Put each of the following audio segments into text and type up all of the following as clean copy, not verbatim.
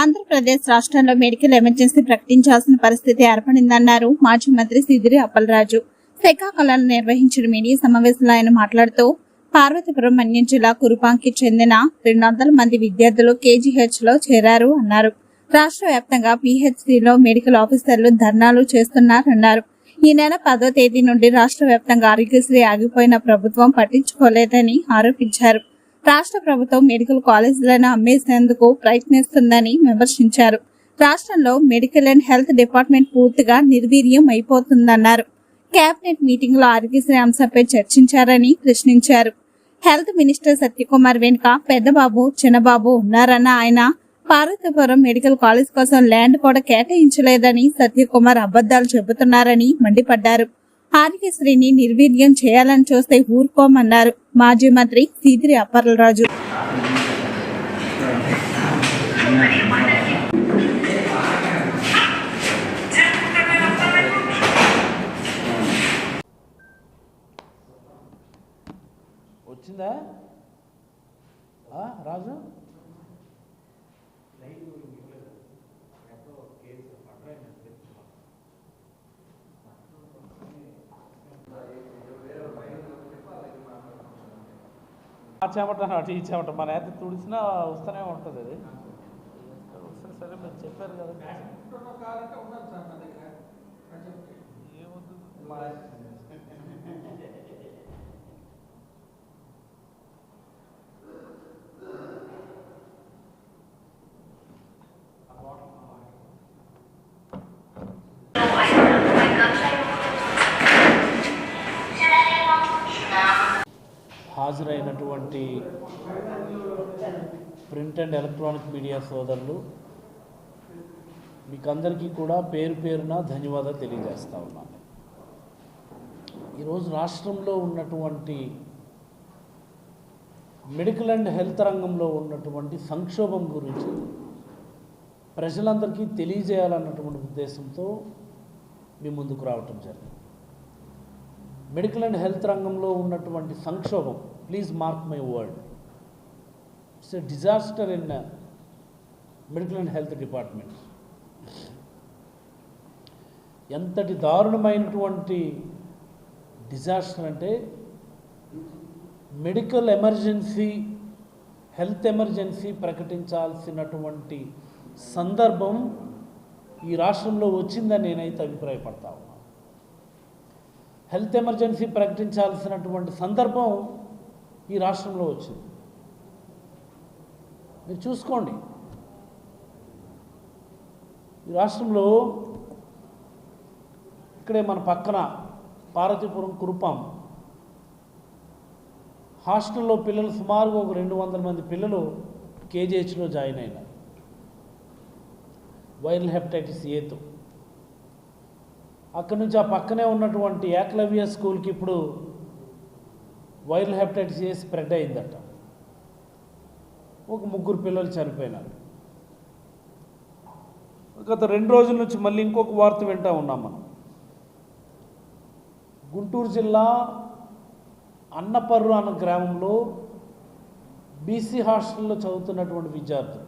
ఆంధ్రప్రదేశ్ రాష్ట్రంలో medical emergency ప్రకటించాల్సిన పరిస్థితి ఏర్పడిందన్నారు మాజీ మంత్రి సిదిరి అప్పలరాజు. శ్రీకాకుళంలో నిర్వహించిన మీడియా సమావేశంలో ఆయన మాట్లాడుతూ పార్వతీపురం మన్యం జిల్లా కురుపాంకి చెందిన 200 మంది విద్యార్థులు KGH లో చేరారు అన్నారు. రాష్ట్ర వ్యాప్తంగా PHCలో మెడికల్ ఆఫీసర్లు ధర్నాలు చేస్తున్నారన్నారు. ఈ నెల 10వ తేదీ నుండి రాష్ట్ర వ్యాప్తంగా ఆరోగ్యశ్రీ ఆగిపోయిన ప్రభుత్వం పట్టించుకోలేదని ఆరోపించారు. రాష్ట్ర ప్రభుత్వం మెడికల్ కాలేజీలను అమ్మేసేందుకు ప్రయత్నిస్తుందని విమర్శించారు. రాష్ట్రంలో మెడికల్ అండ్ హెల్త్ డిపార్ట్మెంట్ పూర్తిగా నిర్వీర్యం అయిపోతుందన్నారు. కేబినెట్ మీటింగ్ లో ఆరోగ్యశ్రీ అంశంపై చర్చించారని ప్రశ్నించారు. హెల్త్ మినిస్టర్ సత్యకుమార్ వెనుక పెద్దబాబు చిన్నబాబు ఉన్నారన్న ఆయన పార్వతీపురం మెడికల్ కాలేజ్ కోసం ల్యాండ్ కూడా కేటాయించలేదని సత్యకుమార్ అబద్దాలు చెబుతున్నారని మండిపడ్డారు. ఆరోగ్యశ్రీని నిర్వీర్యం చేయాలని చూస్తే ఊరుకోమన్నారు మాజీ మంత్రి సిదిరి అప్పలరాజు. వచ్చిందా రాజు? ఆ చెమట అటు ఈ చెమట మన అయితే తుడిచినా వస్తూనే ఉంటుంది. అది సరే మీరు చెప్పారు కదా. హాజరైనటువంటి ప్రింట్ అండ్ ఎలక్ట్రానిక్ మీడియా సోదరులు మీకు అందరికీ కూడా పేరు పేరున ధన్యవాదాలు తెలియజేస్తా ఉన్నాను. ఈరోజు రాష్ట్రంలో ఉన్నటువంటి మెడికల్ అండ్ హెల్త్ రంగంలో ఉన్నటువంటి సంక్షోభం గురించి ప్రజలందరికీ తెలియజేయాలన్నటువంటి ఉద్దేశంతో మీ ముందుకు రావటం జరిగింది. మెడికల్ అండ్ హెల్త్ రంగంలో ఉన్నటువంటి సంక్షోభం, please mark my word, it's a disaster in medical and health department. ఎంతటి దారుణమైనటువంటి డిజాస్టర్ అంటే మెడికల్ ఎమర్జెన్సీ, హెల్త్ ఎమర్జెన్సీ ప్రకటించాల్సినటువంటి సందర్భం ఈ రాష్ట్రంలో వచ్చిందని నేనైతే అభిప్రాయపడతా ఉన్నాను. హెల్త్ ఎమర్జెన్సీ ప్రకటించాల్సినటువంటి సందర్భం ఈ రాష్ట్రంలో వచ్చింది. మీరు చూసుకోండి, ఈ రాష్ట్రంలో ఇక్కడే మన పక్కన పార్వతీపురం కురుపాం హాస్టల్లో పిల్లలు సుమారుగా ఒక 200 మంది పిల్లలు KGHలో జాయిన్ అయినారు వైరల్ హెపటైటిస్ Aతో. అక్కడి నుంచి ఆ పక్కనే ఉన్నటువంటి ఏకలవ్య స్కూల్కి ఇప్పుడు వైరల్ హెపటైటిస్ A స్ప్రెడ్ అయిందట. ఒక 3 పిల్లలు చనిపోయినారు. గత 2 రోజుల నుంచి మళ్ళీ ఇంకొక వార్త వింటూ ఉన్నాం మనం. గుంటూరు జిల్లా అన్నపర్రు అన్న గ్రామంలో BC హాస్టల్లో చదువుతున్నటువంటి విద్యార్థులు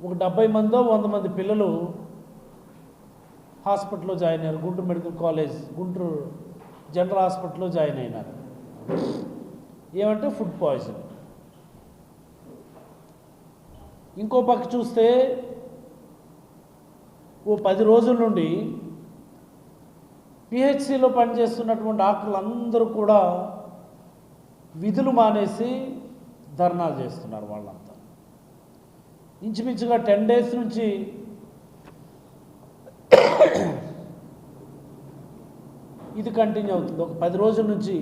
ఒక 70 మందో 100 మంది పిల్లలు హాస్పిటల్లో జాయిన్ అయ్యారు. Guntur medical college, Guntur general హాస్పిటల్లో జాయిన్ అయినారు. ఏమంటే ఫుడ్ పాయిజన్. ఇంకో పక్క చూస్తే ఓ 10 రోజుల నుండి PHCలో పనిచేస్తున్నటువంటి డాక్టర్లు అందరూ కూడా విధులు మానేసి ధర్నాలు చేస్తున్నారు. వాళ్ళంతా ఇంచుమించుగా 10 డేస్ నుంచి ఇది కంటిన్యూ అవుతుంది. ఒక 10 రోజుల నుంచి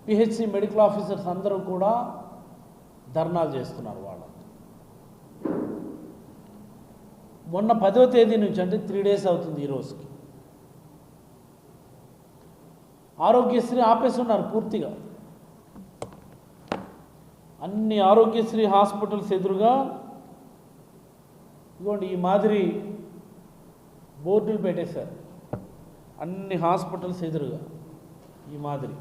PHC మెడికల్ ఆఫీసర్స్ అందరూ కూడా ధర్నాలు చేస్తున్నారు. వాళ్ళంతా మొన్న 10వ తేదీ నుంచి, అంటే 3 డేస్ అవుతుంది ఈ రోజుకి, ఆరోగ్యశ్రీ ఆపేస్తున్నారు పూర్తిగా. అన్ని ఆరోగ్యశ్రీ హాస్పిటల్స్ ఎదురుగా ఇదిగోండి ఈ మాదిరి బోర్డులు పెట్టేశారు. అన్ని హాస్పిటల్స్ ఎదురుగా ఈ మాదిరి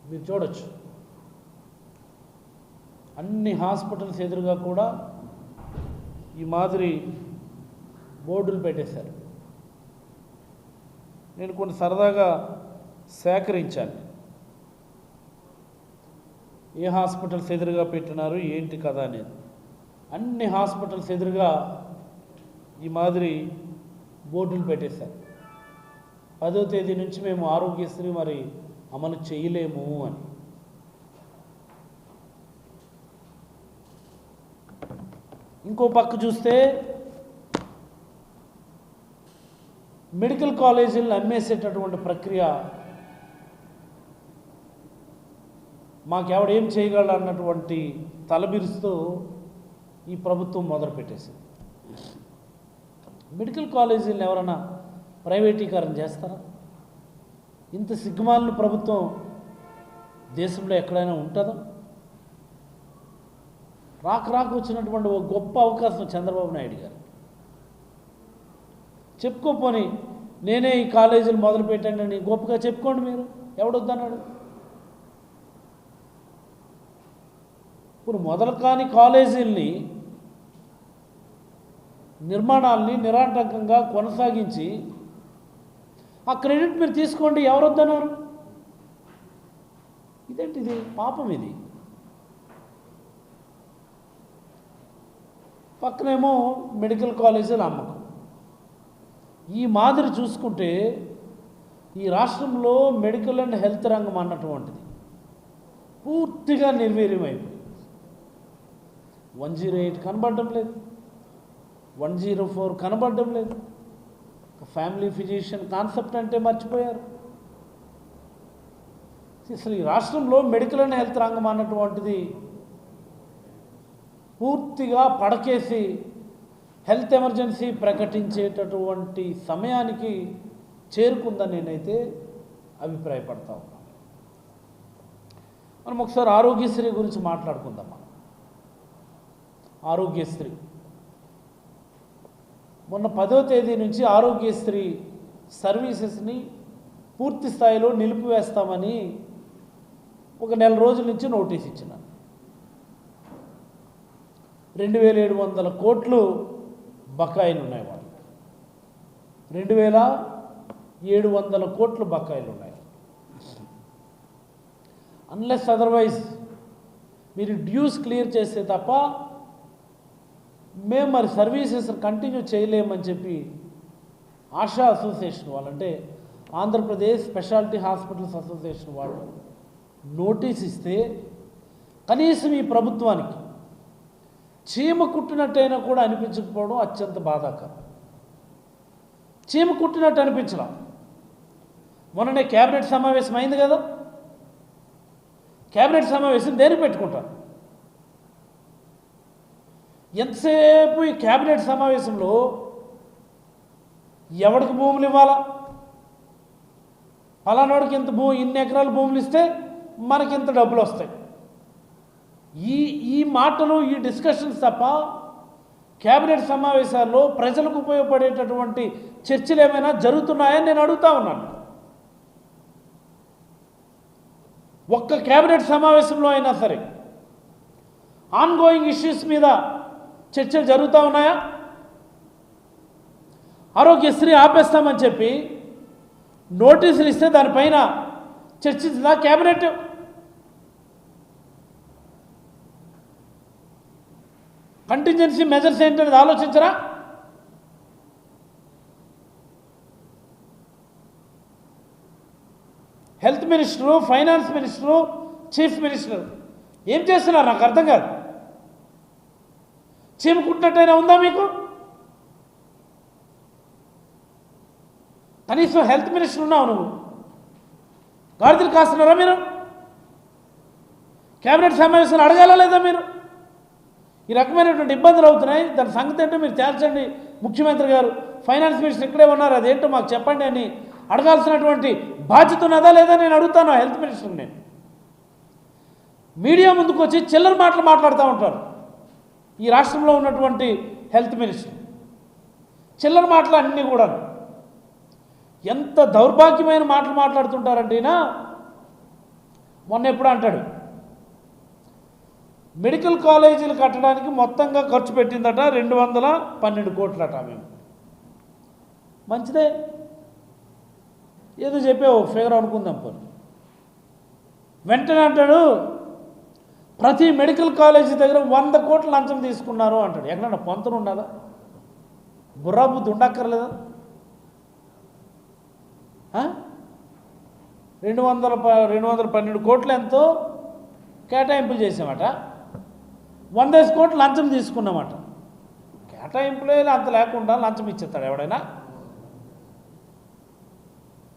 మీరు చూడొచ్చు. అన్ని హాస్పిటల్స్ ఎదురుగా కూడా ఈ మాదిరి బోర్డులు పెట్టేశారు. నేను కొన్ని సరదాగా సేకరించాను, ఏ హాస్పిటల్స్ ఎదురుగా పెట్టినారు ఏంటి కదా అనేది. అన్ని హాస్పిటల్స్ ఎదురుగా ఈ మాదిరి బోర్డులు పెట్టేశారు. 10వ తేదీ నుంచి మేము ఆరోగ్యశ్రీ మరి అమలు చేయలేము అని. ఇంకో పక్క చూస్తే మెడికల్ కాలేజీలను అమ్మేసేటటువంటి ప్రక్రియ, మాకెవడేం చేయగలడు అన్నటువంటి తలబిరుస్తూ ఈ ప్రభుత్వం మొదలుపెట్టేసింది. మెడికల్ కాలేజీలను ఎవరైనా ప్రైవేటీకరణ చేస్తారా? ఇంత సిగ్గుమాలిన ప్రభుత్వం దేశంలో ఎక్కడైనా ఉంటుందా? రాకు వచ్చినటువంటి ఒక గొప్ప అవకాశం చంద్రబాబు నాయుడు గారు. చెప్పుకోపోని నేనే ఈ కాలేజీలు మొదలు పెట్టానని గొప్పగా చెప్పుకోండి, మీరు ఎవడొద్దన్నాడు? ఇప్పుడు మొదలు కాని కాలేజీల్ని నిర్మాణాలని నిరాటంకంగా కొనసాగించి ఆ క్రెడిట్ మీరు తీసుకోండి, ఎవరొద్దన్నారు? ఇదేంటిది? పాపం ఇది. పక్కనేమో మెడికల్ కాలేజీల అమ్మకం. ఈ మాదిరి చూసుకుంటే ఈ రాష్ట్రంలో మెడికల్ అండ్ హెల్త్ రంగం అన్నటువంటిది పూర్తిగా నిర్వీర్యమైపోయింది. 108 కనబడడం లేదు, 104 కనబడడం లేదు, ఫ్యామిలీ ఫిజిషియన్ కాన్సెప్ట్ అంటే మర్చిపోయారు. అసలు ఈ రాష్ట్రంలో మెడికల్ అండ్ హెల్త్ రంగం అన్నటువంటిది పూర్తిగా పడకేసి హెల్త్ ఎమర్జెన్సీ ప్రకటించేటటువంటి సమయానికి చేరుకుందని నేనైతే అభిప్రాయపడతా ఉన్నాను. మనం ఒకసారి ఆరోగ్యశ్రీ గురించి మాట్లాడుకుందాం. ఆరోగ్యశ్రీ మొన్న 10వ తేదీ నుంచి ఆరోగ్యశ్రీ సర్వీసెస్ని పూర్తి స్థాయిలో నిలిపివేస్తామని ఒక నెల రోజుల నుంచి నోటీస్ ఇచ్చినాను. 2700 కోట్లు బకాయిలు ఉన్నాయి వాళ్ళకి. 2700 కోట్లు బకాయిలు ఉన్నాయి. అన్లెస్ అదర్వైజ్ మీరు డ్యూస్ క్లియర్ చేస్తే తప్ప మేము మరి సర్వీసెస్ కంటిన్యూ చేయలేమని చెప్పి ఆశా అసోసియేషన్ వాళ్ళు, అంటే ఆంధ్రప్రదేశ్ స్పెషాలిటీ హాస్పిటల్స్ అసోసియేషన్ వాళ్ళు నోటీస్ ఇస్తే కనీసం ఈ ప్రభుత్వానికి చీమ కుట్టినట్టయినా కూడా అనిపించకపోవడం అత్యంత బాధాకరం. చీమ కుట్టినట్టు అనిపించడం. మొన్ననే క్యాబినెట్ సమావేశం అయింది కదా, క్యాబినెట్ సమావేశం దేనికి పెట్టుకుంటారు? ఎంతసేపు ఈ క్యాబినెట్ సమావేశంలో ఎవడికి భూములు ఇవ్వాలా, ఫలానాడికి ఇంత ఇన్ని ఎకరాల భూములు ఇస్తే మనకి ఇంత డబ్బులు వస్తాయి, ఈ మాటలు, ఈ డిస్కషన్స్ తప్ప క్యాబినెట్ సమావేశాల్లో ప్రజలకు ఉపయోగపడేటటువంటి చర్చలు ఏమైనా జరుగుతున్నాయని నేను అడుగుతా ఉన్నాను. ఒక్క క్యాబినెట్ సమావేశంలో అయినా సరే ఆన్గోయింగ్ ఇష్యూస్ మీద చర్చలు జరుగుతూ ఉన్నాయా? ఆరోగ్యశ్రీ ఆపేస్తామని చెప్పి నోటీసులు ఇస్తే దానిపైన చర్చించిందా క్యాబినెట్? కంటింజెన్సీ మెజర్స్ ఏంటనేది ఆలోచించరా? Health minister, finance minister, chief minister ఏం చేస్తున్నారు నాకు అర్థం కాదు. చీమ కుట్టినట్టయినా ఉందా మీకు? కనీసం హెల్త్ మినిస్టర్ ఉన్నావు నువ్వు, గాడిదలు కాస్తున్నారా మీరు? క్యాబినెట్ సమావేశాలు అడగాలా లేదా మీరు? ఈ రకమైనటువంటి ఇబ్బందులు అవుతున్నాయి, దాని సంగతి ఏంటో మీరు తేల్చండి ముఖ్యమంత్రి గారు. ఫైనాన్స్ మినిస్టర్ ఇక్కడే ఉన్నారు, అదేంటో మాకు చెప్పండి అని అడగాల్సినటువంటి బాధ్యత ఉన్నదా లేదా నేను అడుగుతాను హెల్త్ మినిస్టర్. నేను మీడియా ముందుకు వచ్చి చిల్లర మాటలు మాట్లాడుతూ ఉంటారు ఈ రాష్ట్రంలో ఉన్నటువంటి హెల్త్ మినిస్టర్. చిల్లర మాటలు అన్నీ కూడా ఎంత దౌర్భాగ్యమైన మాటలు మాట్లాడుతుంటారంటే, మొన్న ఎప్పుడు అంటాడు మెడికల్ కాలేజీలు కట్టడానికి మొత్తంగా ఖర్చు పెట్టిందట 212 కోట్లట. మేము మంచిదే, ఏదో చెప్పే ఒక ఫిగర్ అనుకుందాం. పోనీ వెంటనే అంటాడు ప్రతి మెడికల్ కాలేజీ దగ్గర 100 కోట్ల లంచం తీసుకున్నారు అంటాడు. ఎక్కడన్నా పొంతన ఉండాలా? బుర్రా బుద్ధి ఉండక్కర్లేదా? 212 కోట్లు ఎంతో కేటాయింపులు చేసామట, 100 కోట్లు లంచం తీసుకున్నామట. కేటాయింపులే అంత లేకుండా లంచం ఇచ్చేస్తాడు ఎవడైనా?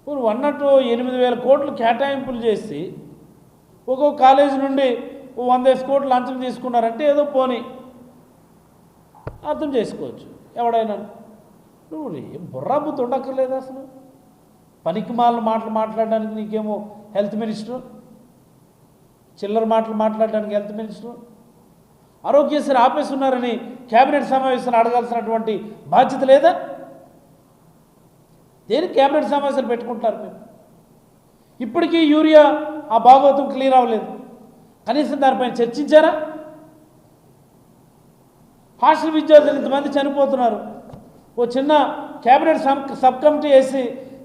నువ్వు అన్నట్టు 8,000 కోట్లు కేటాయింపులు చేసి ఒక్కొక్క కాలేజీ నుండి 100 కోట్లు లంచం తీసుకున్నారంటే ఏదో పోనీ అర్థం చేసుకోవచ్చు ఎవడైనా. నువ్వు బుర్రా బుద్ధి ఉండక్కర్లేదు అసలు. పనికిమాలిన మాటలు మాట్లాడడానికి నీకేమో హెల్త్ మినిస్టర్, చిల్లర మాటలు మాట్లాడడానికి హెల్త్ మినిస్టర్. ఆరోగ్యశ్రీ ఆపేస్తున్నారని కేబినెట్ సమావేశాలు అడగాల్సినటువంటి బాధ్యత లేదా? దేనికి కేబినెట్ సమావేశాలు పెట్టుకుంటారు మీరు? ఇప్పటికీ యూరియా ఆ భాగవతం క్లియర్ అవ్వలేదు, కనీసం దానిపైన చర్చించారా? హాస్టల్ విద్యార్థులు ఇంతమంది చనిపోతున్నారు, ఓ చిన్న కేబినెట్ సబ్ కమిటీ వేసి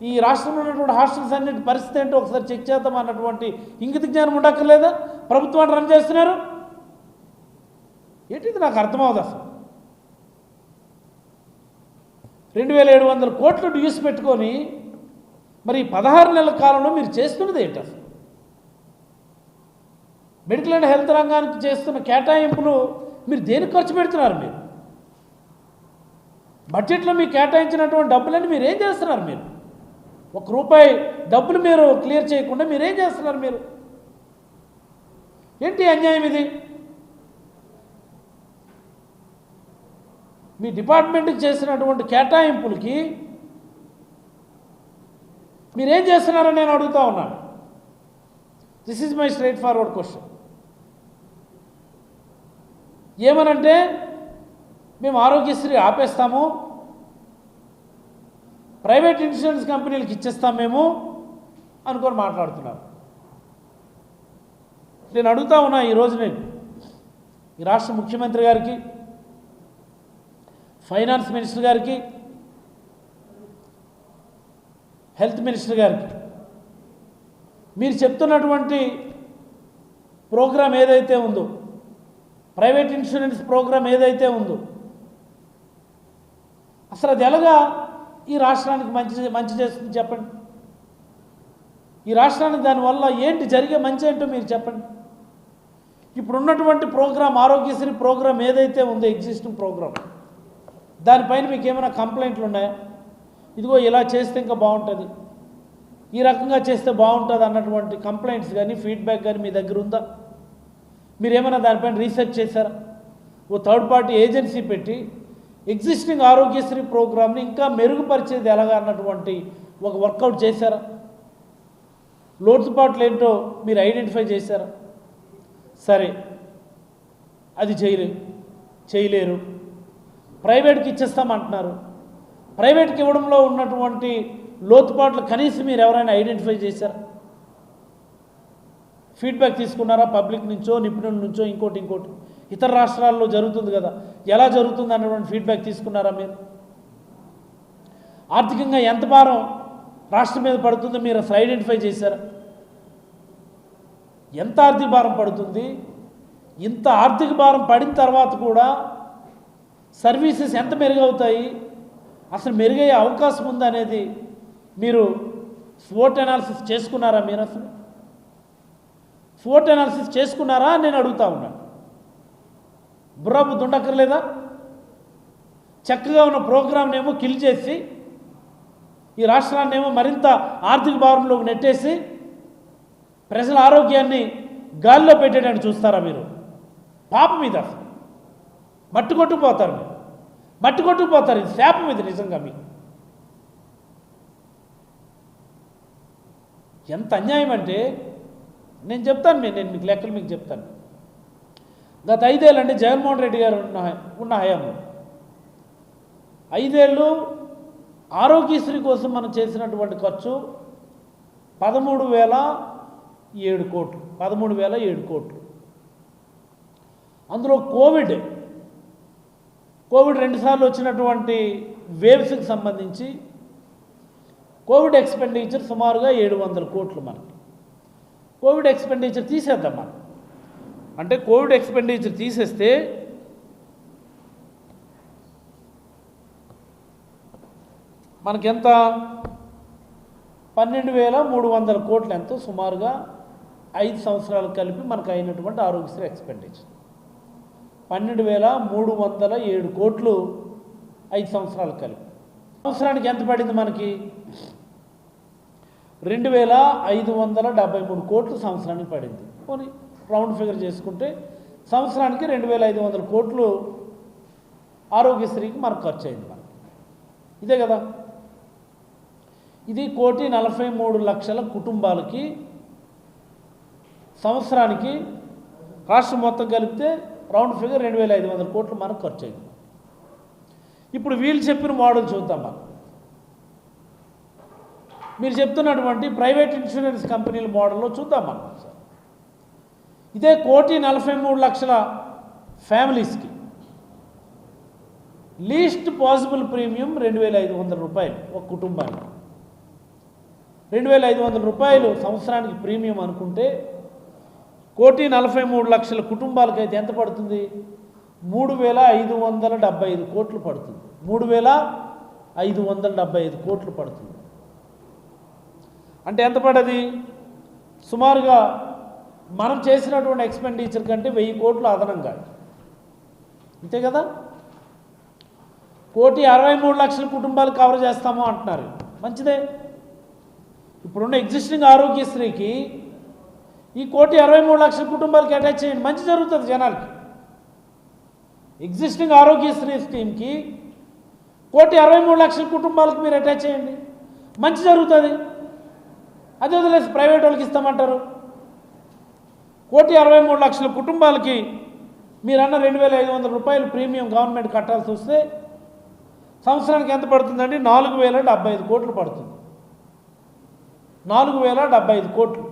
ఈ రాష్ట్రంలో ఉన్నటువంటి హాస్టల్స్ అన్నింటి పరిస్థితి ఏంటో ఒకసారి చెక్ చేద్దాం అన్నటువంటి ఇంగిత జ్ఞానం ఉండక్కర్లేదా? ప్రభుత్వాన్ని రన్ చేస్తున్నారు ఏంటిది నాకు అర్థమవుతుంది అసలు. 2,700 కోట్లు డ్యూస్ పెట్టుకొని మరి 16 నెలల కాలంలో మీరు చేస్తున్నది ఏంటి అసలు? మెడికల్ అండ్ హెల్త్ రంగానికి చేస్తున్న కేటాయింపులు మీరు దేనికి ఖర్చు పెడుతున్నారు? మీరు బడ్జెట్లో మీకు కేటాయించినటువంటి డబ్బులన్నీ మీరు ఏం చేస్తున్నారు? మీరు ₹1 డబ్బులు మీరు క్లియర్ చేయకుండా మీరేం చేస్తున్నారు? మీరు ఏంటి అన్యాయం ఇది? మీ డిపార్ట్మెంట్కి చేసినటువంటి కేటాయింపులకి మీరేం చేస్తున్నారని నేను అడుగుతా ఉన్నాను. This is my straight forward question. ఏమనంటే మేము ఆరోగ్యశ్రీ ఆపేస్తాము, ప్రైవేట్ ఇన్సూరెన్స్ కంపెనీలకు ఇచ్చేస్తాం మేము అనుకొని మాట్లాడుతున్నారు. నేను అడుగుతా ఉన్నా ఈరోజు నేను ఈ రాష్ట్ర ముఖ్యమంత్రి గారికి, ఫైనాన్స్ మినిస్టర్ గారికి, హెల్త్ మినిస్టర్ గారికి, మీరు చెప్తున్నటువంటి ప్రోగ్రాం ఏదైతే ఉందో, ప్రైవేట్ ఇన్సూరెన్స్ ప్రోగ్రాం ఏదైతే ఉందో, అసలు అది ఎలాగా ఈ రాష్ట్రానికి మంచి చేస్తుంది చెప్పండి. ఈ రాష్ట్రానికి దానివల్ల ఏంటి జరిగే మంచి ఏంటో మీరు చెప్పండి. ఇప్పుడున్నటువంటి ప్రోగ్రాం, ఆరోగ్యశ్రీ ప్రోగ్రాం ఏదైతే ఉందో, ఎగ్జిస్టింగ్ ప్రోగ్రాం, దానిపైన మీకు ఏమైనా కంప్లైంట్లు ఉన్నాయా? ఇదిగో ఇలా చేస్తే ఇంకా బాగుంటుంది, ఈ రకంగా చేస్తే బాగుంటుంది అన్నటువంటి కంప్లైంట్స్ కానీ ఫీడ్బ్యాక్ కానీ మీ దగ్గర ఉందా? మీరు ఏమైనా దానిపైన రీసెర్చ్ చేశారా? ఓ థర్డ్ పార్టీ ఏజెన్సీ పెట్టి ఎగ్జిస్టింగ్ ఆరోగ్యశ్రీ ప్రోగ్రామ్ని ఇంకా మెరుగుపరిచేది ఎలాగా అన్నటువంటి ఒక వర్కౌట్ చేశారా? లోటుపాట్లు ఏంటో మీరు ఐడెంటిఫై చేశారా? సరే, అది చేయలేరు, ప్రైవేట్కి ఇచ్చేస్తామంటున్నారు. ప్రైవేట్కి ఇవ్వడంలో ఉన్నటువంటి లోతుపాట్లు కనీసం మీరు ఎవరైనా ఐడెంటిఫై చేశారా? ఫీడ్బ్యాక్ తీసుకున్నారా? పబ్లిక్ నుంచో, నిపుణుల నుంచో, ఇంకోటి ఇతర రాష్ట్రాల్లో జరుగుతుంది కదా, ఎలా జరుగుతుంది అన్నటువంటి ఫీడ్బ్యాక్ తీసుకున్నారా? మీరు ఆర్థికంగా ఎంత భారం రాష్ట్రం మీద పడుతుందో మీరు అసలు ఐడెంటిఫై చేశారా? ఎంత ఆర్థిక భారం పడుతుంది? ఇంత ఆర్థిక భారం పడిన తర్వాత కూడా సర్వీసెస్ ఎంత మెరుగవుతాయి, అసలు మెరుగయ్యే అవకాశం ఉందా అనేది మీరు స్వోట్ అనాలిసిస్ చేసుకున్నారా? మీరు అసలు స్వోట్ అనాలిసిస్ చేసుకున్నారా అని నేను అడుగుతా ఉన్నాను. బుర్రా బుద్ధి ఉండక్కర్లేదా? చక్కగా ఉన్న ప్రోగ్రామ్ని ఏమో కిల్ చేసి ఈ రాష్ట్రాన్ని ఏమో మరింత ఆర్థిక భారంలోకి నెట్టేసి ప్రజల ఆరోగ్యాన్ని గాలిలో పెట్టేటట్టు చూస్తారా మీరు? పాపం మీద మట్టి కొట్టుకుపోతారు, మీరు మట్టి కొట్టుకుపోతారు. ఇది శాపం, ఇది నిజంగా మీకు ఎంత అన్యాయం అంటే నేను చెప్తాను. నేను మీకు లెక్కలు మీకు చెప్తాను. గత 5 ఏళ్ళు అంటే జగన్మోహన్ రెడ్డి గారు ఉన్న హయాంలో 5 ఏళ్ళు ఆరోగ్యశ్రీ కోసం మనం చేసినటువంటి ఖర్చు 13,007 కోట్లు. అందులో కోవిడ్ 2 సార్లు వచ్చినటువంటి వేవ్స్కి సంబంధించి కోవిడ్ ఎక్స్పెండిచర్ సుమారుగా 700 కోట్లు. మనకి కోవిడ్ ఎక్స్పెండిచర్ తీసేద్దాం మనం. అంటే కోవిడ్ ఎక్స్పెండిచర్ తీసేస్తే మనకెంత? 12,300 కోట్లు ఎంతో సుమారుగా 5 సంవత్సరాలు కలిపి మనకు అయినటువంటి ఆరోగ్యశ్రీ ఎక్స్పెండిచర్ 12,307 కోట్లు 5 సంవత్సరాలు కలిపి. సంవత్సరానికి ఎంత పడింది మనకి? 2,573 కోట్లు సంవత్సరానికి పడింది. పోనీ రౌండ్ ఫిగర్ చేసుకుంటే సంవత్సరానికి 2,500 కోట్లు ఆరోగ్యశ్రీకి మనకు ఖర్చు అయింది. మనకి ఇదే కదా. ఇది 1,43,00,000 కుటుంబాలకి సంవత్సరానికి రాష్ట్రం మొత్తం కలిపితే రౌండ్ ఫిగర్ 2,500 కోట్లు మనకు ఖర్చు అయింది. ఇప్పుడు వీళ్ళు చెప్పిన మోడల్ చూద్దాం మనం. మీరు చెప్తున్నటువంటి ప్రైవేట్ ఇన్సూరెన్స్ కంపెనీల మోడల్లో చూద్దాం మనం. ఇదే 1,43,00,000 ఫ్యామిలీస్కి లీస్ట్ పాసిబుల్ ప్రీమియం 2,500 రూపాయలు ఒక కుటుంబానికి. 2,500 రూపాయలు సంవత్సరానికి ప్రీమియం అనుకుంటే 1,43,00,000 కుటుంబాలకైతే ఎంత పడుతుంది? 3,575 కోట్లు పడుతుంది. 3,575 కోట్లు పడుతుంది. అంటే ఎంత పడది? సుమారుగా మనం చేసినటువంటి ఎక్స్పెండిచర్ కంటే 1000 కోట్లు అదనంగా. అంతే కదా. 1,63,00,000 కుటుంబాలు కవర్ చేస్తాము అంటున్నారు. మంచిదే. ఇప్పుడున్న ఎగ్జిస్టింగ్ ఆరోగ్యశ్రీకి ఈ 1,63,00,000 కుటుంబాలకి అటాచ్ చేయండి, మంచి జరుగుతుంది జనాలకి. ఎగ్జిస్టింగ్ ఆరోగ్యశ్రీ స్కీమ్కి 1,63,00,000 కుటుంబాలకి మీరు అటాచ్ చేయండి, మంచి జరుగుతుంది. అదే వదిలేసి ప్రైవేట్ వాళ్ళకి ఇస్తామంటారు. 1,63,00,000 కుటుంబాలకి మీరన్న 2,500 రూపాయలు ప్రీమియం గవర్నమెంట్ కట్టాల్సి వస్తే సంవత్సరానికి ఎంత పడుతుందండి? 4,075 కోట్లు పడుతుంది. 4,075 కోట్లు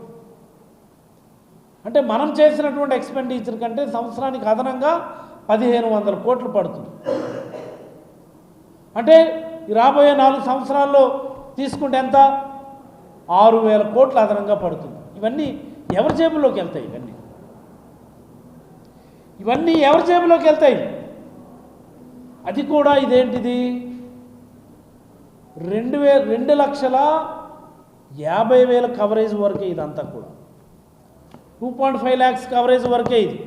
అంటే మనం చేసినటువంటి ఎక్స్పెండిచర్ కంటే సంవత్సరానికి అదనంగా 1,500 కోట్లు పడుతుంది. అంటే రాబోయే 4 సంవత్సరాల్లో తీసుకుంటే ఎంత? 6,000 కోట్లు అదనంగా పడుతుంది. ఇవన్నీ ఎవరి జేబులోకి వెళ్తాయి? ఇవన్నీ ఎవరి జేబులోకి వెళ్తాయి? అది కూడా ఇదేంటిది? 2,50,000 కవరేజ్ వరకే ఇదంతా కూడా. 2.5 lakhs కవరేజ్ వరకే ఇది.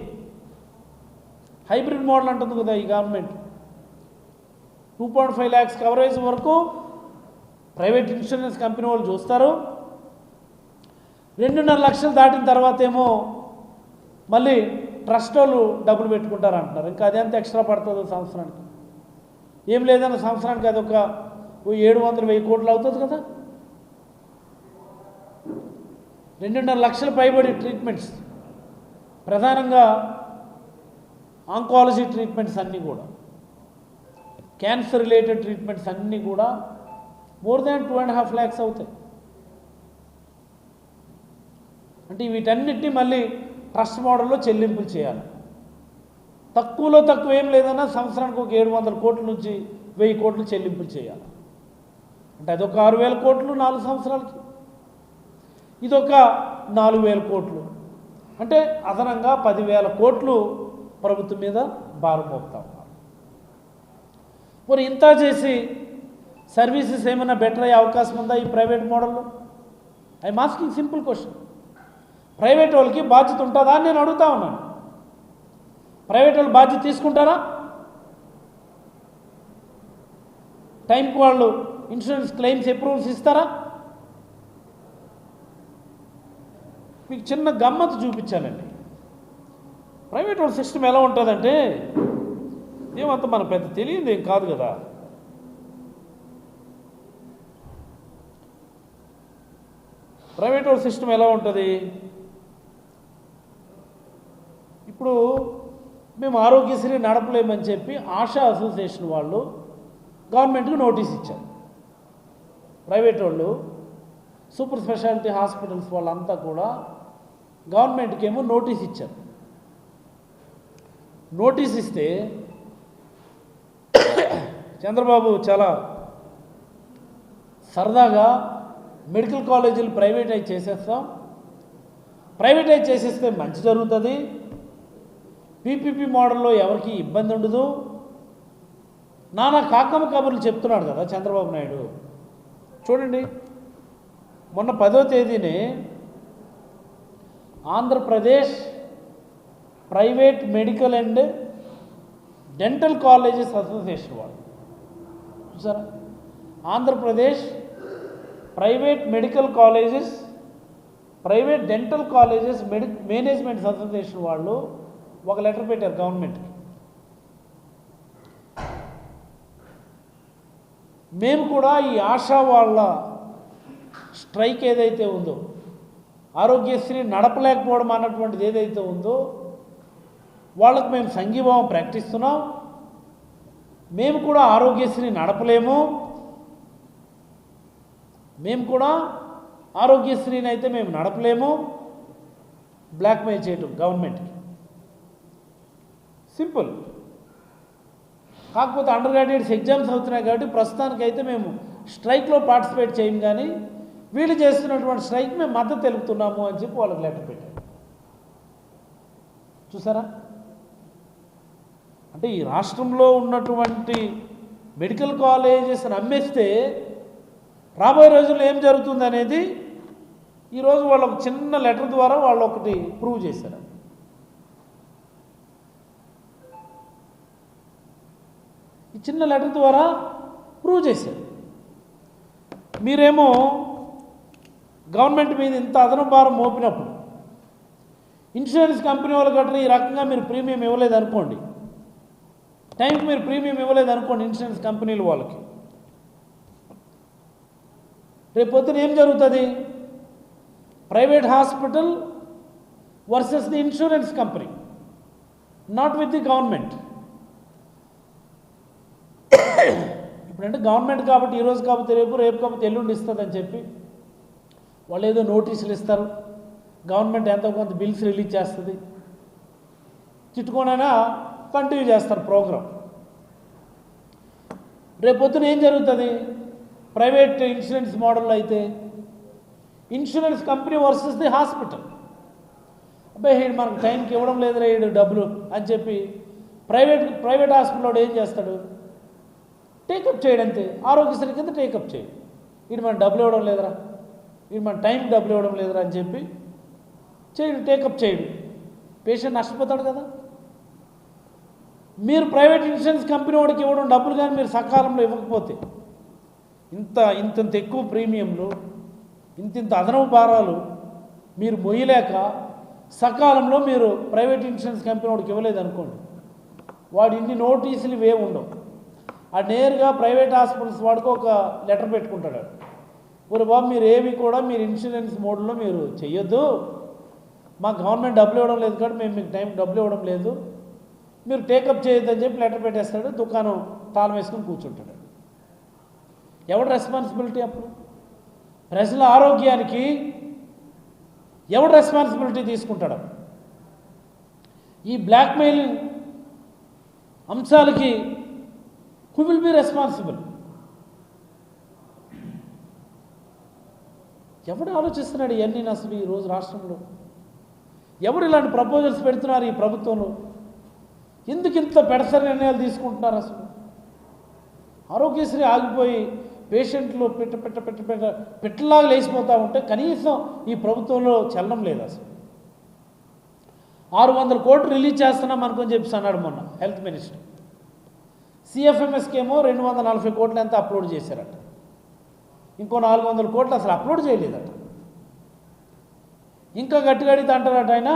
హైబ్రిడ్ మోడల్ అంటుంది కదా ఈ గవర్నమెంట్. 2.5 lakhs కవరేజ్ వరకు ప్రైవేట్ ఇన్సూరెన్స్ కంపెనీ వాళ్ళు చూస్తారు. 2.5 లక్షలు దాటిన తర్వాత ఏమో మళ్ళీ ట్రస్ట్ వాళ్ళు డబ్బులు పెట్టుకుంటారు అంటున్నారు. ఇంకా అదెంత ఎక్స్ట్రా పడుతుందో సంవత్సరానికి? ఏం లేదన్న సంవత్సరానికి అదొక 700,000 కోట్లు అవుతుంది కదా. 2.5 లక్షలు పైబడి ట్రీట్మెంట్స్, ప్రధానంగా ఆంకాలజీ ట్రీట్మెంట్స్ అన్నీ కూడా, క్యాన్సర్ రిలేటెడ్ ట్రీట్మెంట్స్ అన్నీ కూడా మోర్ దాన్ 2.5 lakhs అవుతాయి. అంటే వీటన్నిటినీ మళ్ళీ ట్రస్ట్ మోడల్లో చెల్లింపులు చేయాలి. తక్కువలో తక్కువ ఏం లేదన్నా సంవత్సరానికి ఒక 700 కోట్ల నుంచి 1000 కోట్లు చెల్లింపులు చేయాలి. అంటే అదొక 6,000 కోట్లు 4 సంవత్సరాలకి, ఇదొక 4,000 కోట్లు. అంటే అదనంగా 10,000 కోట్లు ప్రభుత్వం మీద భారం మోపుతా ఉన్నారు. మరి ఇంత చేసి సర్వీసెస్ ఏమైనా బెటర్ అయ్యే అవకాశం ఉందా ఈ ప్రైవేట్ మోడల్లో? I'm asking simple question. Private వాళ్ళకి బాధ్యత ఉంటుందా అని నేను అడుగుతా ఉన్నాను. ప్రైవేట్ వాళ్ళు బాధ్యత తీసుకుంటారా? టైంకి వాళ్ళు ఇన్సూరెన్స్ క్లెయిమ్స్ అప్రూవల్స్ ఇస్తారా? మీకు చిన్న గమ్మత్తు చూపించాలండి. ప్రైవేట్ వాళ్ళ సిస్టమ్ ఎలా ఉంటుందంటే, ఏమంత మన పెద్ద తెలియదు ఏం కాదు కదా. ప్రైవేట్ వాళ్ళ సిస్టమ్ ఎలా ఉంటుంది? ఇప్పుడు మేము ఆరోగ్యశ్రీ నడపలేమని చెప్పి ఆశా అసోసియేషన్ వాళ్ళు గవర్నమెంట్కి నోటీస్ ఇచ్చారు. ప్రైవేట్ వాళ్ళు, సూపర్ స్పెషాలిటీ హాస్పిటల్స్ వాళ్ళంతా కూడా గవర్నమెంట్కి ఏమో నోటీస్ ఇచ్చారు. నోటీస్ ఇస్తే చంద్రబాబు చాలా సరదాగా మెడికల్ కాలేజీలు ప్రైవేటైజ్ చేసేస్తాం, ప్రైవేటైజ్ చేసేస్తే మంచి జరుగుతుంది, పీపీపీ మోడల్లో ఎవరికి ఇబ్బంది ఉండదు, నానా కాకమ్మ కబుర్లు చెప్తున్నాడు కదా చంద్రబాబు నాయుడు. చూడండి, మొన్న 10వ తేదీనే Andhra Pradesh private medical and dental colleges association వాళ్ళు చూసారా, Andhra Pradesh private medical colleges, private dental colleges managements association వాళ్ళు ఒక లెటర్ పెట్టారు గవర్నమెంట్కి. మేము కూడా ఈ ఆశా వాళ్ళ స్ట్రైక్ ఏదైతే ఉందో, ఆరోగ్యశ్రీ నడపలేకపోవడం అన్నటువంటిది ఏదైతే ఉందో, వాళ్ళకు మేము సంఘీభావం ప్రకటిస్తున్నాం. మేము కూడా ఆరోగ్యశ్రీ నడపలేము, మేము కూడా ఆరోగ్యశ్రీని అయితే మేము నడపలేము, బ్లాక్మెయిల్ చేయటం గవర్నమెంట్కి సింపుల్. కాకపోతే అండర్ గ్రాడ్యుయేట్స్ ఎగ్జామ్స్ అవుతున్నాయి కాబట్టి ప్రస్తుతానికైతే మేము స్ట్రైక్లో పార్టిసిపేట్ చేయం, కానీ వీళ్ళు చేస్తున్నటువంటి స్ట్రైక్ మేము మద్దతు తెలుపుతున్నాము అని చెప్పి వాళ్ళకి లెటర్ పెట్టారు. చూసారా, అంటే ఈ రాష్ట్రంలో ఉన్నటువంటి మెడికల్ కాలేజెస్ని అమ్మేస్తే రాబోయే రోజుల్లో ఏం జరుగుతుంది అనేది ఈరోజు వాళ్ళు ఒక చిన్న లెటర్ ద్వారా వాళ్ళు ఒకటి ప్రూవ్ చేశారు. ఈ చిన్న లెటర్ ద్వారా ప్రూవ్ చేశారు. మీరేమో గవర్నమెంట్ మీద ఇంత అదనపు భారం మోపినప్పుడు ఇన్సూరెన్స్ కంపెనీ వాళ్ళు గట్రా ఈ రకంగా మీరు ప్రీమియం ఇవ్వలేదు అనుకోండి, టైంకి మీరు ప్రీమియం ఇవ్వలేదు అనుకోండి ఇన్సూరెన్స్ కంపెనీలు వాళ్ళకి, రేపు పొద్దున ఏం జరుగుతుంది? Private hospital versus the insurance company, not with the government. ఇప్పుడంటే గవర్నమెంట్ కాబట్టి ఈరోజు కాకపోతే రేపు, రేపు కాకపోతే ఎల్లుండి ఇస్తుందని చెప్పి వాళ్ళు ఏదో నోటీసులు ఇస్తారు, గవర్నమెంట్ ఎంతో కొంత బిల్స్ రిలీజ్ చేస్తుంది, చిట్టుకోనైనా కంటిన్యూ చేస్తారు ప్రోగ్రామ్. రేపు పొద్దున ఏం జరుగుతుంది? ప్రైవేట్ ఇన్సూరెన్స్ మోడల్లో అయితే insurance company versus the hospital. అబ్బాయి వీడు మనకు టైంకి ఇవ్వడం లేదురా వీడు డబ్బులు అని చెప్పి ప్రైవేట్ హాస్పిటల్లో ఏం చేస్తాడు? టేకప్ చేయడం అంతే, ఆరోగ్యశ్రీ కింద టేకప్ చేయడు. వీడు మన డబ్బులు ఇవ్వడం లేదురా, వీడు మన టైంకి డబ్బులు ఇవ్వడం లేదురా అని చెప్పి చేయడు, టేకప్ చేయడు, పేషెంట్ నష్టపోతాడు కదా. మీరు ప్రైవేట్ ఇన్సూరెన్స్ కంపెనీ వాడికి ఇవ్వడం డబ్బులు కానీ మీరు సకాలంలో ఇవ్వకపోతే ఇంత ఎక్కువ ప్రీమియంలు, ఇంత అదనపు భారాలు మీరు మొయ్యలేక సకాలంలో మీరు ప్రైవేట్ ఇన్సూరెన్స్ కంపెనీ వాడికి ఇవ్వలేదనుకోండి, వాడు ఇన్ని నోటీసులు ఇవే ఉండవు. ఆ నేరుగా ప్రైవేట్ హాస్పిటల్స్ వాడికి ఒక లెటర్ పెట్టుకుంటాడు, ఒరే బాబు మీరు ఏవి కూడా మీరు ఇన్సూరెన్స్ మోడ్లో మీరు చెయ్యొద్దు, మా గవర్నమెంట్ డబ్బులు ఇవ్వడం లేదు కాబట్టి మేము మీకు టైం డబ్బులు ఇవ్వడం లేదు, మీరు టేకప్ చేయొద్దని చెప్పి లెటర్ పెట్టేస్తాడు, దుకాణం తాళం వేసుకొని కూర్చుంటాడు. ఎవడు రెస్పాన్సిబిలిటీ అప్పుడు? ప్రజల ఆరోగ్యానికి ఎవడు రెస్పాన్సిబిలిటీ తీసుకుంటాడు? ఈ బ్లాక్మెయిల్ అంశాలకి హూ విల్ బి రెస్పాన్సిబుల్? ఎవడు ఆలోచిస్తున్నాడు ఇవన్నీ? అసలు ఈరోజు రాష్ట్రంలో ఎవరు ఇలాంటి ప్రపోజల్స్ పెడుతున్నారు ఈ ప్రభుత్వంలో? ఎందుకు ఇంత పెడసరి నిర్ణయాలు తీసుకుంటున్నారు? అసలు ఆరోగ్యశ్రీ ఆగిపోయి పేషెంట్లు పెట్టలాగా లేచిపోతూ ఉంటే కనీసం ఈ ప్రభుత్వంలో చలనం లేదు. అసలు 600 కోట్లు రిలీజ్ చేస్తున్నాం అనుకొని చెప్పి అన్నాడు మొన్న హెల్త్ మినిస్టర్. సిఎఫ్ఎంఎస్కి ఏమో 240 కోట్లు ఎంత అప్లోడ్ చేశారట, ఇంకో 400 కోట్లు అసలు అప్లోడ్ చేయలేదట. ఇంకా గట్టిగా అడిగితే అంటారట ఆయన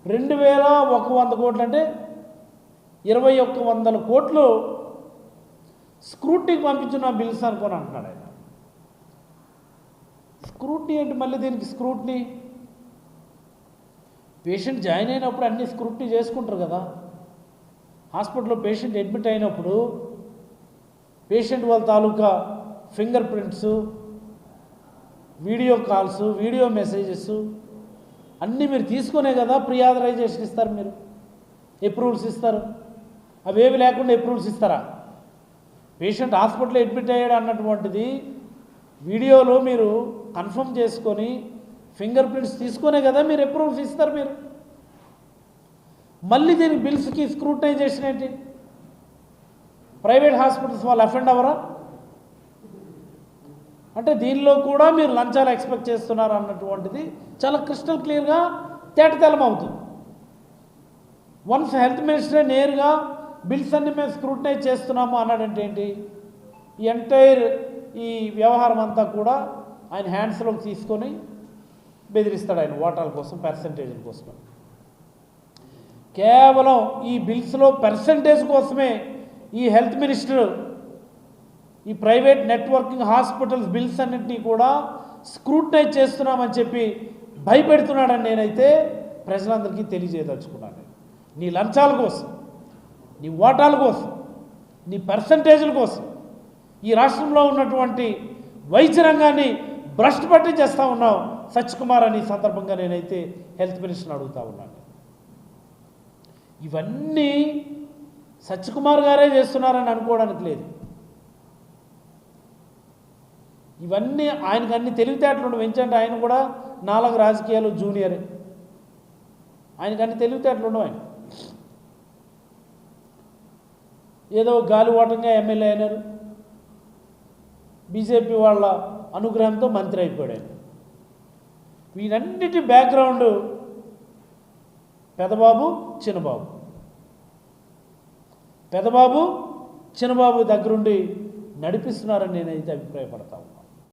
2100 కోట్లు అంటే 2100 కోట్లు స్క్రూటీకి పంపించిన బిల్స్ అనుకొని అంటున్నాడు ఆయన. స్క్రూటీ ఏంటి మళ్ళీ దీనికి? స్క్రూటీ పేషెంట్ జాయిన్ అయినప్పుడు అన్ని స్క్రూటీ చేసుకుంటారు కదా. హాస్పిటల్లో పేషెంట్ అడ్మిట్ అయినప్పుడు పేషెంట్ వాళ్ళ తాలూకా finger prints, video calls, video messages అన్నీ మీరు తీసుకునే కదా ప్రీ ఆథరైజేషన్ ఇస్తారు. మీరు అప్రూవల్స్ ఇస్తారు? అవేవి లేకుండా అప్రూవల్స్ ఇస్తారా? పేషెంట్ హాస్పిటల్లో అడ్మిట్ అయ్యాడు అన్నటువంటిది వీడియోలో మీరు కన్ఫర్మ్ చేసుకొని ఫింగర్ ప్రింట్స్ తీసుకునే కదా మీరు అప్రూవల్స్ ఇస్తారు. మీరు మళ్ళీ దీనికి బిల్స్కి స్క్రూటనైజేషన్ ఏంటి? ప్రైవేట్ హాస్పిటల్స్ వాళ్ళు అఫెండ్ అవ్వరా? అంటే దీనిలో కూడా మీరు లంచాలు ఎక్స్పెక్ట్ చేస్తున్నారు అన్నటువంటిది చాలా క్రిస్టల్ క్లియర్గా తేటతెల్లం అవుతుంది. వన్స్ హెల్త్ మినిస్టరే నేరుగా బిల్స్ అన్ని మేము స్క్రూటనైజ్ చేస్తున్నాము అన్నాడంటే ఏంటి? ఈ ఎంటైర్ ఈ వ్యవహారం అంతా కూడా ఆయన హ్యాండ్స్లోకి తీసుకొని బెదిరిస్తాడు ఆయన ఓటాల కోసం, పర్సంటేజ్ల కోసం. కేవలం ఈ బిల్స్లో పర్సంటేజ్ కోసమే ఈ హెల్త్ మినిస్టర్ ఈ ప్రైవేట్ నెట్వర్కింగ్ హాస్పిటల్స్ బిల్స్ అన్నింటినీ కూడా స్క్రూటనైజ్ చేస్తున్నామని చెప్పి భయపెడుతున్నాడని నేనైతే ప్రజలందరికీ తెలియజేయదలుచుకున్నాను. నీ లంచాల కోసం, నీ ఓటాల కోసం, నీ పర్సంటేజ్ల కోసం ఈ రాష్ట్రంలో ఉన్నటువంటి వైద్య రంగాన్ని భ్రష్టు పట్టించేస్తూ ఉన్నావు సత్యకుమార్ అని సందర్భంగా నేనైతే హెల్త్ మినిస్టర్ని అడుగుతూ ఉన్నాను. ఇవన్నీ సత్యకుమార్ గారే చేస్తున్నారని అనుకోవడానికి లేదు. ఇవన్నీ ఆయనకు అన్ని తెలివితేటలు పెంచంటే ఆయన కూడా నాలుగు రాజకీయాలు జూనియరే. ఆయనకు అన్ని తెలివితేటలు ఉండవు. ఆయన ఏదో గాలివాటంగా ఎమ్మెల్యే అయినారు, బీజేపీ వాళ్ళ అనుగ్రహంతో మంత్రి అయిపోయాడు ఆయన. వీటన్నిటి బ్యాక్గ్రౌండ్ పెదబాబు చిన్నబాబు దగ్గరుండి నడిపిస్తున్నారని నేనైతే అభిప్రాయపడతా ఉన్నాను.